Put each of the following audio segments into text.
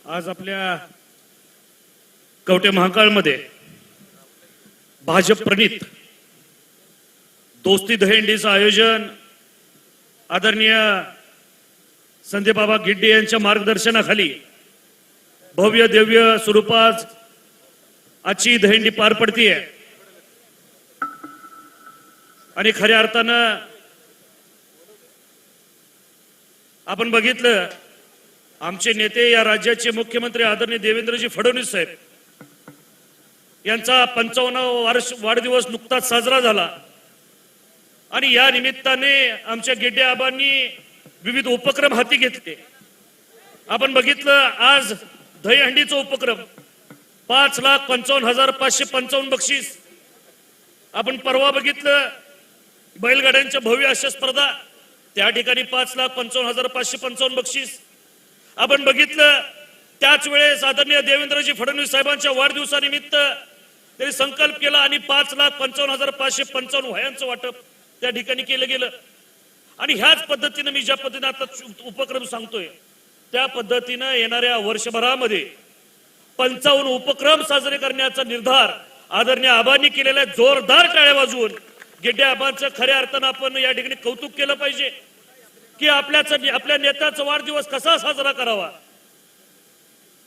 आज आपल्या कवठे महाकाळमध्ये भाजप प्रणित दोस्ती दहीहंडीचं आयोजन आदरणीय संदीप बाबा गिड्डे यांच्या मार्गदर्शनाखाली भव्य दिव्य स्वरूपात आजची दहीहंडी पार पडतीये आणि खऱ्या अर्थानं आपण बघितलं आमचे नेते या राज्याचे मुख्यमंत्री आदरणीय देवेंद्रजी फडणवीस साहेब यांचा 55वा वाढदिवस नुकताच साजरा झाला आणि या निमित्ताने आमच्या गिड्डे आबांनी विविध उपक्रम हाती घेतले। आपण बघितलं आज दहीहंडीचा उपक्रम 5,55,555 बक्षीस। आपण परवा बघितलं बैलगाड्यांच्या भव्य अशा स्पर्धा, त्या ठिकाणी 5,55,555 बक्षीस। आपण बघितलं त्याच वेळेस आदरणीय देवेंद्रजी फडणवीस साहेबांच्या वाढदिवसानिमित्त त्यांनी संकल्प केला आणि 5,55,555 वह्यांचं वाटप त्या ठिकाणी केलं गेलं। आणि ह्याच पद्धतीने मी ज्या पद्धतीने आता उपक्रम सांगतोय त्या पद्धतीने येणाऱ्या वर्षभरामध्ये 55 उपक्रम साजरे करण्याचा निर्धार आदरणीय आबांनी केलेला आहे। जोरदार टाळ्या वाजवून गिड्डे आबांचं खऱ्या अर्थानं आपण या ठिकाणी कौतुक केलं पाहिजे की आपल्या नेत्याचा वाढदिवस कसा साजरा करावा।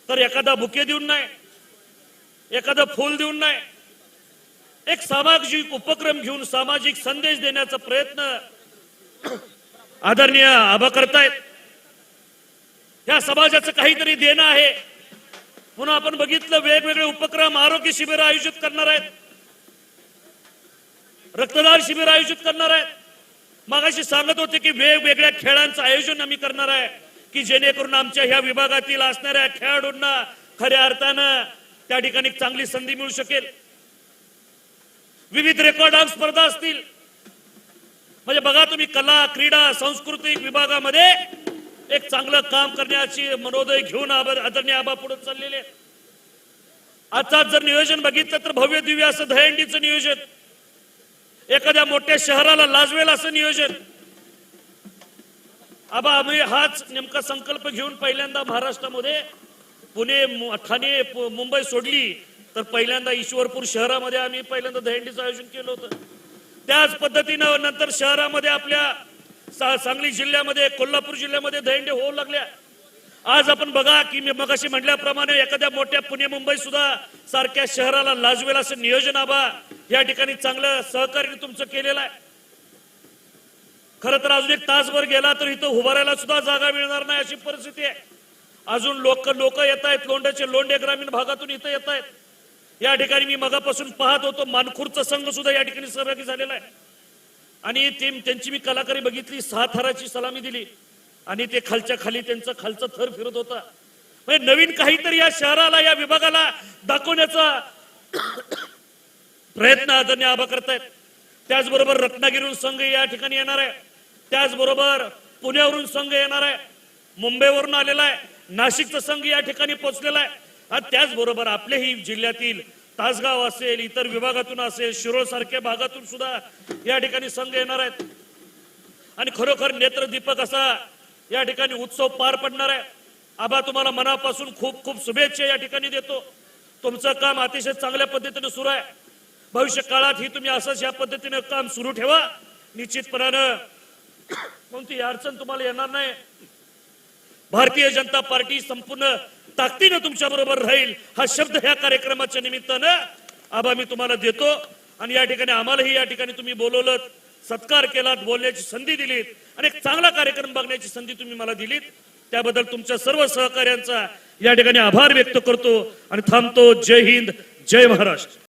तर एखादा बुके देऊन नाही, एखादा फूल देऊन नाही, एक सामाजिक उपक्रम घेऊन सामाजिक संदेश देण्याचा प्रयत्न आदरणीय आबा करतायत। या समाजाचं काहीतरी देणं आहे म्हणून आपण बघितलं वेगवेगळे उपक्रम, आरोग्य शिबिर आयोजित करणार आहेत, रक्तदान शिबिर आयोजित करणार आहेत। मगाशी सांगत होते की वेगवेगळ्या खेळांचं आयोजन आम्ही करणार आहे की जेणेकरून आमच्या ह्या विभागातील असणाऱ्या खेळाडूंना खऱ्या अर्थानं त्या ठिकाणी चांगली संधी मिळू शकेल। विविध रेकॉर्ड स्पर्धा असतील, म्हणजे बघा तुम्ही कला क्रीडा सांस्कृतिक विभागामध्ये एक चांगलं काम करण्याची मनोदय घेऊन आदरणीय आबा पुढे चाललेले। आता जर नियोजन बघितलं तर भव्य दिव्य असं दहीहंडीचं नियोजन, एखाद्या मोठ्या शहराला लाजवेल असं नियोजन। आबा आम्ही हाच नेमका संकल्प घेऊन पहिल्यांदा महाराष्ट्रामध्ये पुणे ठाणे मुंबई सोडली तर पहिल्यांदा ईश्वरपूर शहरामध्ये आम्ही पहिल्यांदा दहीहंडीचं आयोजन केलं होतं। त्याच पद्धतीनं नंतर शहरामध्ये आपल्या सांगली जिल्ह्यामध्ये कोल्हापूर जिल्ह्यामध्ये दहीहंडी होऊ लागल्या। आज आपण बघा की मी मगाशी म्हटल्याप्रमाणे एखाद्या मोठ्या पुणे मुंबई सुद्धा सारख्या शहराला लाजवेल असं नियोजन आबा या ठिकाणी चांगलं सहकार्य तुमचं केलेलं आहे। खरं तर अजून एक तासभर गेला तर इथं उभारायला सुद्धा जागा मिळणार नाही अशी परिस्थिती आहे। अजून लोक येत आहेत, लोंढ्याचे लोंढे ग्रामीण भागातून इथं येत आहेत। या ठिकाणी मी मगापासून पाहत होतो मानखुरचा संघ सुद्धा या ठिकाणी सहभागी झालेला आहे आणि त्यांची मी कलाकारी बघितली, 6 थराची सलामी दिली आणि ते खालच्या खाली त्यांचा खालचा थर फिरत होता। म्हणजे नवीन काहीतरी या शहराला या विभागाला दाखवण्याचा प्रयत्न आदरणीय आबा करतायत। त्याचबरोबर रत्नागिरीहून संघ या ठिकाणी येणार आहे, त्याचबरोबर पुण्यावरून संघ येणार आहे, मुंबईवरून आलेला आहे, नाशिकचा संघ या ठिकाणी पोहोचलेला आहे आणि त्याचबरोबर आपल्याही जिल्ह्यातील तासगाव असेल, इतर विभागातून असेल, शिरोळ सारख्या भागातून सुद्धा या ठिकाणी संघ येणार आहेत आणि खरोखर नेत्रदीपक असा या ठिकाणी उत्सव पार पडणार आहे। आबा तुम्हाला मनापासून खूप खूप शुभेच्छा या ठिकाणी देतो। तुमचं काम अतिशय चांगल्या पद्धतीने सुरू आहे। भविष्य काळात ही तुम्ही असंच या पद्धतीने काम सुरू ठेवा, निश्चितपणानं कोणती अडचण तुम्हाला येणार नाही। भारतीय जनता पार्टी संपूर्ण ताकदीने तुमच्या बरोबर राहील हा शब्द ह्या कार्यक्रमाच्या निमित्तानं आबा मी तुम्हाला देतो आणि या ठिकाणी आम्हालाही या ठिकाणी तुम्ही बोलवलं, सत्कार केलात, बोलण्याची संधी दिलीत आणि एक चांगला कार्यक्रम बघण्याची संधी तुम्ही मला दिलीत, त्याबद्दल तुमच्या सर्व सहकार्यांचा या ठिकाणी आभार व्यक्त करतो आणि थांबतो। जय हिंद, जय महाराष्ट्र।